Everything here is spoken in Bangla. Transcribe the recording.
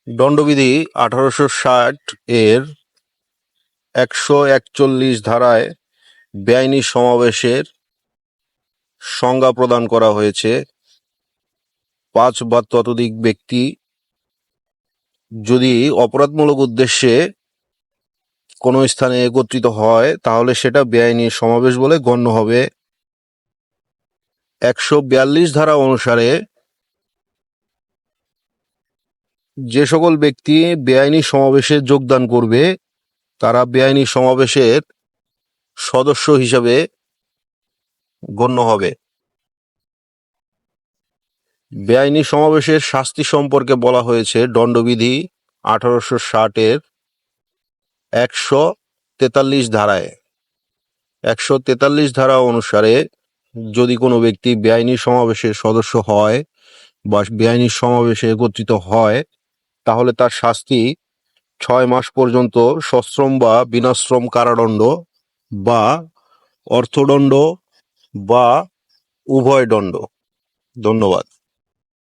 দণ্ডবিধি 1860 এর 141 ধারায় বেআইনি সমাবেশের সংজ্ঞা প্রদান করা হয়েছে। 5 বা ততোধিক ব্যক্তি যদি অপরাধমূলক উদ্দেশ্যে কোনো স্থানে একত্রিত হয় তাহলে সেটা বেআইনি সমাবেশ বলে গণ্য হবে। 142 ধারা অনুসারে যে সকল ব্যক্তি বেআইনি সমাবেশে যোগদান করবে তারা বেআইনি সমাবেশের সদস্য হিসাবে গণ্য হবে। বেআইনি সমাবেশের শাস্তি সম্পর্কে বলা হয়েছে দণ্ডবিধি 1860 এর 143 ধারায়। 143 ধারা অনুসারে যদি কোনো ব্যক্তি বেআইনি সমাবেশের সদস্য হয় বা বেআইনি সমাবেশে একত্রিত হয় তাহলে তার শাস্তি 6 মাস পর্যন্ত সশ্রম বা বিনাশ্রম কারাদণ্ড বা অর্থদণ্ড বা উভয় দণ্ড। ধন্যবাদ।